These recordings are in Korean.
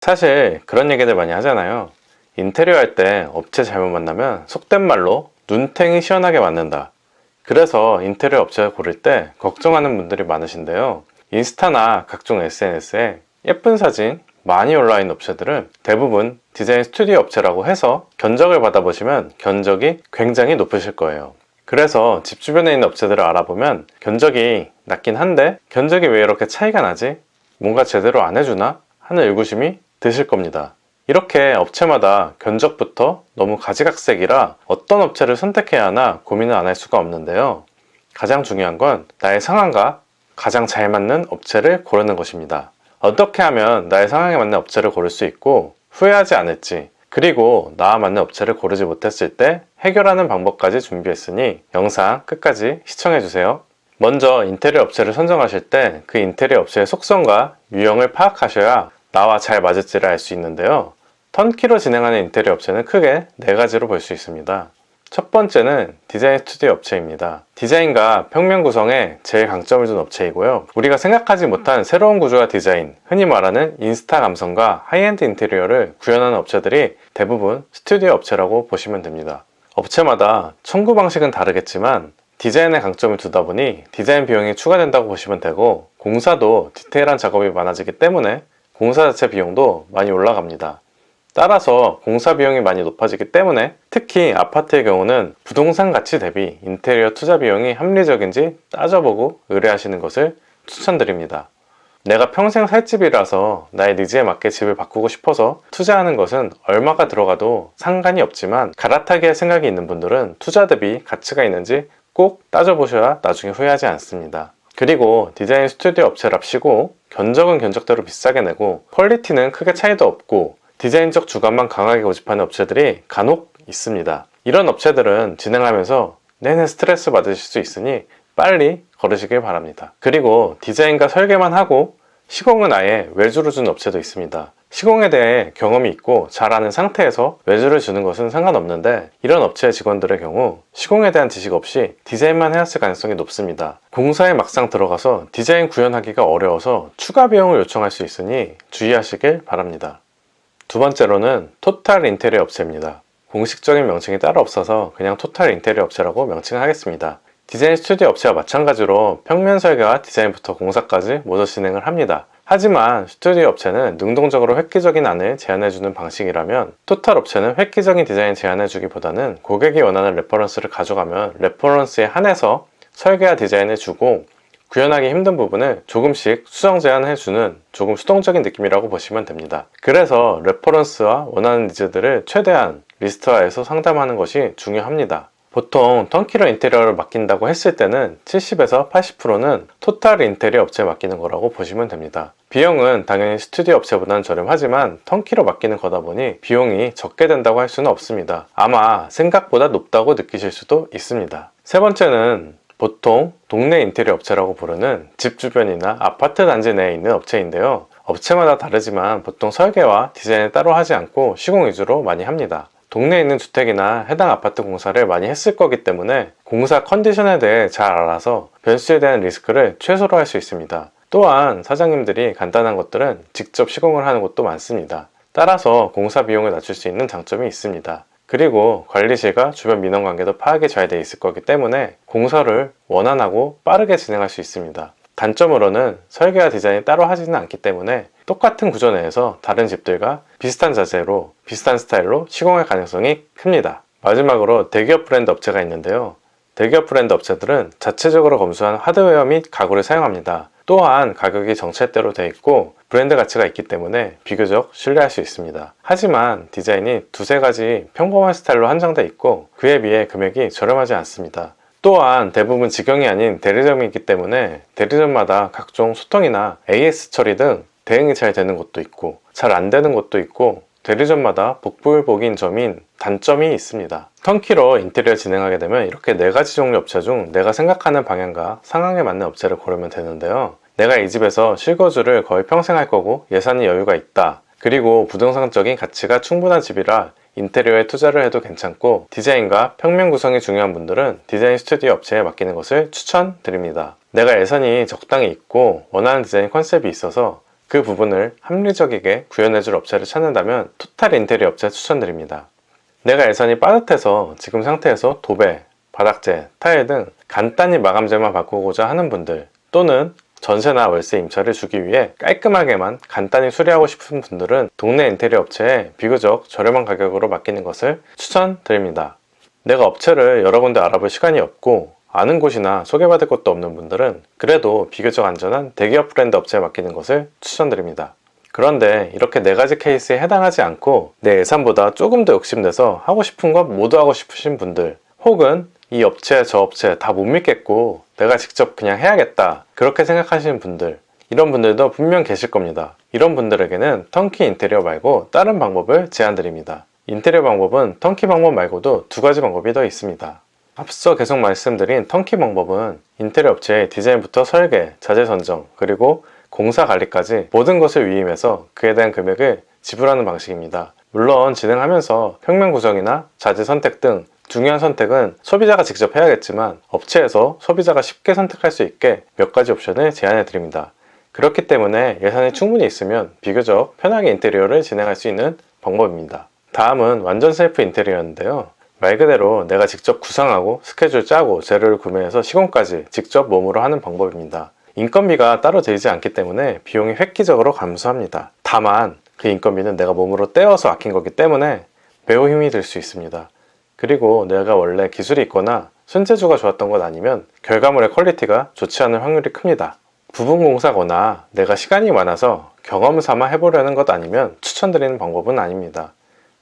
사실 그런 얘기들 많이 하잖아요. 인테리어 할 때 업체 잘못 만나면 속된 말로 눈탱이 시원하게 맞는다. 그래서 인테리어 업체를 고를 때 걱정하는 분들이 많으신데요. 인스타나 각종 SNS에 예쁜 사진 많이 올라와 있는 업체들은 대부분 디자인 스튜디오 업체라고 해서 견적을 받아보시면 견적이 굉장히 높으실 거예요. 그래서 집 주변에 있는 업체들을 알아보면 견적이 낮긴 한데 견적이 왜 이렇게 차이가 나지? 뭔가 제대로 안 해주나? 하는 의구심이 드실 겁니다. 이렇게 업체마다 견적부터 너무 가지각색이라 어떤 업체를 선택해야 하나 고민을 안 할 수가 없는데요. 가장 중요한 건 나의 상황과 가장 잘 맞는 업체를 고르는 것입니다. 어떻게 하면 나의 상황에 맞는 업체를 고를 수 있고 후회하지 않을지, 그리고 나와 맞는 업체를 고르지 못했을 때 해결하는 방법까지 준비했으니 영상 끝까지 시청해주세요. 먼저 인테리어 업체를 선정하실 때 그 인테리어 업체의 속성과 유형을 파악하셔야 나와 잘 맞을지를 알 수 있는데요. 턴키로 진행하는 인테리어 업체는 크게 4가지로 볼 수 있습니다. 첫 번째는 디자인 스튜디오 업체입니다. 디자인과 평면 구성에 제일 강점을 둔 업체이고요. 우리가 생각하지 못한 새로운 구조와 디자인, 흔히 말하는 인스타 감성과 하이엔드 인테리어를 구현하는 업체들이 대부분 스튜디오 업체라고 보시면 됩니다. 업체마다 청구 방식은 다르겠지만 디자인에 강점을 두다 보니 디자인 비용이 추가된다고 보시면 되고, 공사도 디테일한 작업이 많아지기 때문에 공사 자체 비용도 많이 올라갑니다. 따라서 공사 비용이 많이 높아지기 때문에 특히 아파트의 경우는 부동산 가치 대비 인테리어 투자 비용이 합리적인지 따져보고 의뢰하시는 것을 추천드립니다. 내가 평생 살 집이라서 나의 니즈에 맞게 집을 바꾸고 싶어서 투자하는 것은 얼마가 들어가도 상관이 없지만, 갈아타기 할 생각이 있는 분들은 투자 대비 가치가 있는지 꼭 따져보셔야 나중에 후회하지 않습니다. 그리고 디자인 스튜디오 업체랍시고 견적은 견적대로 비싸게 내고 퀄리티는 크게 차이도 없고 디자인적 주관만 강하게 고집하는 업체들이 간혹 있습니다. 이런 업체들은 진행하면서 내내 스트레스 받으실 수 있으니 빨리 거르시길 바랍니다. 그리고 디자인과 설계만 하고 시공은 아예 외주로 주는 업체도 있습니다. 시공에 대해 경험이 있고 잘 아는 상태에서 외주를 주는 것은 상관없는데, 이런 업체의 직원들의 경우 시공에 대한 지식 없이 디자인만 해왔을 가능성이 높습니다. 공사에 막상 들어가서 디자인 구현하기가 어려워서 추가 비용을 요청할 수 있으니 주의하시길 바랍니다. 두 번째로는 토탈 인테리어 업체입니다. 공식적인 명칭이 따로 없어서 그냥 토탈 인테리어 업체라고 명칭을 하겠습니다. 디자인 스튜디오 업체와 마찬가지로 평면 설계와 디자인부터 공사까지 모두 진행을 합니다. 하지만 스튜디오 업체는 능동적으로 획기적인 안을 제안해주는 방식이라면, 토탈 업체는 획기적인 디자인 제안해주기보다는 고객이 원하는 레퍼런스를 가져가면 레퍼런스에 한해서 설계와 디자인을 주고 구현하기 힘든 부분을 조금씩 수정 제안해주는 조금 수동적인 느낌이라고 보시면 됩니다. 그래서 레퍼런스와 원하는 니즈들을 최대한 리스트화해서 상담하는 것이 중요합니다. 보통 턴키로 인테리어를 맡긴다고 했을 때는 70에서 80%는 토탈 인테리어 업체에 맡기는 거라고 보시면 됩니다. 비용은 당연히 스튜디오 업체보다는 저렴하지만 턴키로 맡기는 거다 보니 비용이 적게 된다고 할 수는 없습니다. 아마 생각보다 높다고 느끼실 수도 있습니다. 세 번째는 보통 동네 인테리어 업체라고 부르는 집 주변이나 아파트 단지 내에 있는 업체인데요. 업체마다 다르지만 보통 설계와 디자인을 따로 하지 않고 시공 위주로 많이 합니다. 동네에 있는 주택이나 해당 아파트 공사를 많이 했을 거기 때문에 공사 컨디션에 대해 잘 알아서 변수에 대한 리스크를 최소로 할 수 있습니다. 또한 사장님들이 간단한 것들은 직접 시공을 하는 곳도 많습니다. 따라서 공사 비용을 낮출 수 있는 장점이 있습니다. 그리고 관리실과 주변 민원관계도 파악이 잘 돼 있을 거기 때문에 공사를 원활하고 빠르게 진행할 수 있습니다. 단점으로는 설계와 디자인이 따로 하지는 않기 때문에 똑같은 구조 내에서 다른 집들과 비슷한 자재로 비슷한 스타일로 시공할 가능성이 큽니다. 마지막으로 대기업 브랜드 업체가 있는데요. 대기업 브랜드 업체들은 자체적으로 검수한 하드웨어 및 가구를 사용합니다. 또한 가격이 정찰대로 되어 있고 브랜드 가치가 있기 때문에 비교적 신뢰할 수 있습니다. 하지만 디자인이 두세 가지 평범한 스타일로 한정되어 있고 그에 비해 금액이 저렴하지 않습니다. 또한 대부분 직영이 아닌 대리점이 있기 때문에 대리점마다 각종 소통이나 AS 처리 등 대응이 잘 되는 곳도 있고 잘 안 되는 곳도 있고, 대리점마다 복불복인 점인 단점이 있습니다. 턴키로 인테리어 진행하게 되면 이렇게 4가지 종류 업체 중 내가 생각하는 방향과 상황에 맞는 업체를 고르면 되는데요. 내가 이 집에서 실거주를 거의 평생 할 거고 예산이 여유가 있다, 그리고 부동산적인 가치가 충분한 집이라 인테리어에 투자를 해도 괜찮고, 디자인과 평면 구성이 중요한 분들은 디자인 스튜디오 업체에 맡기는 것을 추천드립니다. 내가 예산이 적당히 있고 원하는 디자인 컨셉이 있어서 그 부분을 합리적이게 구현해줄 업체를 찾는다면 토탈 인테리어 업체 추천드립니다. 내가 예산이 빠듯해서 지금 상태에서 도배, 바닥재, 타일 등 간단히 마감재만 바꾸고자 하는 분들, 또는 전세나 월세 임차를 주기 위해 깔끔하게만 간단히 수리하고 싶은 분들은 동네 인테리어 업체에 비교적 저렴한 가격으로 맡기는 것을 추천드립니다. 내가 업체를 여러 군데 알아볼 시간이 없고 아는 곳이나 소개받을 곳도 없는 분들은 그래도 비교적 안전한 대기업 브랜드 업체에 맡기는 것을 추천드립니다. 그런데 이렇게 4가지 케이스에 해당하지 않고 내 예산보다 조금 더 욕심내서 하고 싶은 것 모두 하고 싶으신 분들, 혹은 이 업체 저 업체 다 못 믿겠고 내가 직접 그냥 해야겠다 그렇게 생각하시는 분들, 이런 분들도 분명 계실 겁니다. 이런 분들에게는 턴키 인테리어 말고 다른 방법을 제안드립니다. 인테리어 방법은 턴키 방법 말고도 2가지 방법이 더 있습니다. 앞서 계속 말씀드린 턴키 방법은 인테리어 업체의 디자인부터 설계, 자재 선정, 그리고 공사 관리까지 모든 것을 위임해서 그에 대한 금액을 지불하는 방식입니다. 물론 진행하면서 평면 구성이나 자재 선택 등 중요한 선택은 소비자가 직접 해야겠지만 업체에서 소비자가 쉽게 선택할 수 있게 몇 가지 옵션을 제안해 드립니다. 그렇기 때문에 예산이 충분히 있으면 비교적 편하게 인테리어를 진행할 수 있는 방법입니다. 다음은 완전 셀프 인테리어인데요. 말 그대로 내가 직접 구상하고 스케줄 짜고 재료를 구매해서 시공까지 직접 몸으로 하는 방법입니다. 인건비가 따로 들지 않기 때문에 비용이 획기적으로 감소합니다. 다만 그 인건비는 내가 몸으로 떼어서 아낀 거기 때문에 매우 힘이 들 수 있습니다. 그리고 내가 원래 기술이 있거나 손재주가 좋았던 것 아니면 결과물의 퀄리티가 좋지 않을 확률이 큽니다. 부분 공사거나 내가 시간이 많아서 경험 삼아 해보려는 것 아니면 추천드리는 방법은 아닙니다.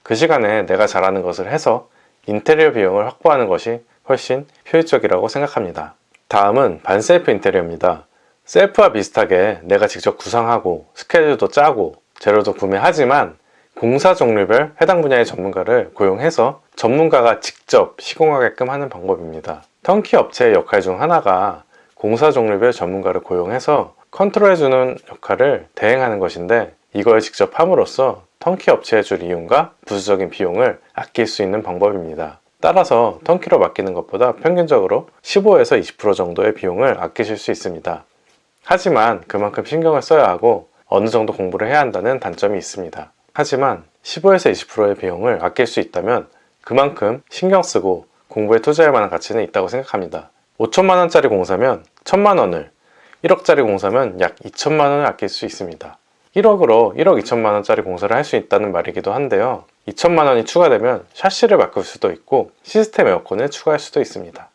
그 시간에 내가 잘하는 것을 해서 인테리어 비용을 확보하는 것이 훨씬 효율적이라고 생각합니다. 다음은 반셀프 인테리어입니다. 셀프와 비슷하게 내가 직접 구상하고 스케줄도 짜고 재료도 구매하지만 공사 종류별 해당 분야의 전문가를 고용해서 전문가가 직접 시공하게끔 하는 방법입니다. 턴키 업체의 역할 중 하나가 공사 종류별 전문가를 고용해서 컨트롤해주는 역할을 대행하는 것인데, 이걸 직접 함으로써 턴키 업체에 줄 이윤과 부수적인 비용을 아낄 수 있는 방법입니다. 따라서 턴키로 맡기는 것보다 평균적으로 15에서 20% 정도의 비용을 아끼실 수 있습니다. 하지만 그만큼 신경을 써야 하고 어느 정도 공부를 해야 한다는 단점이 있습니다. 하지만 15에서 20%의 비용을 아낄 수 있다면 그만큼 신경 쓰고 공부에 투자할 만한 가치는 있다고 생각합니다. 5천만 원짜리 공사면 1천만 원을, 1억짜리 공사면 약 2천만 원을 아낄 수 있습니다. 1억으로 1억 2천만 원짜리 공사를 할 수 있다는 말이기도 한데요. 2천만 원이 추가되면 샤시를 바꿀 수도 있고 시스템 에어컨을 추가할 수도 있습니다.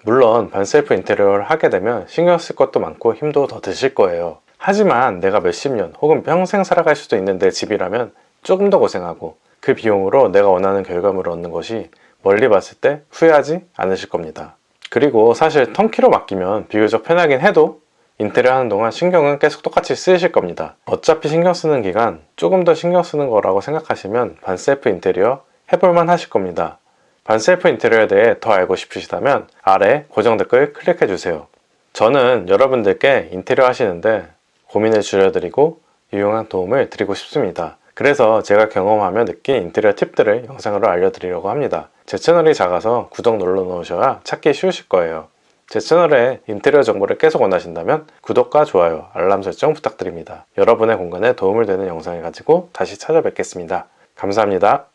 물론 반셀프 인테리어를 하게 되면 신경 쓸 것도 많고 힘도 더 드실 거예요. 하지만 내가 몇십 년 혹은 평생 살아갈 수도 있는 내 집이라면 조금 더 고생하고 그 비용으로 내가 원하는 결과물을 얻는 것이 멀리 봤을 때 후회하지 않으실 겁니다. 그리고 사실 턴키로 맡기면 비교적 편하긴 해도 인테리어 하는 동안 신경은 계속 똑같이 쓰이실 겁니다. 어차피 신경 쓰는 기간 조금 더 신경 쓰는 거라고 생각하시면 반셀프 인테리어 해볼만 하실 겁니다. 반셀프 인테리어에 대해 더 알고 싶으시다면 아래 고정 댓글 클릭해주세요. 저는 여러분들께 인테리어 하시는데 고민을 줄여드리고 유용한 도움을 드리고 싶습니다. 그래서 제가 경험하며 느낀 인테리어 팁들을 영상으로 알려드리려고 합니다. 제 채널이 작아서 구독 눌러놓으셔야 찾기 쉬우실 거예요. 제 채널에 인테리어 정보를 계속 원하신다면 구독과 좋아요, 알람 설정 부탁드립니다. 여러분의 공간에 도움을 되는 영상을 가지고 다시 찾아뵙겠습니다. 감사합니다.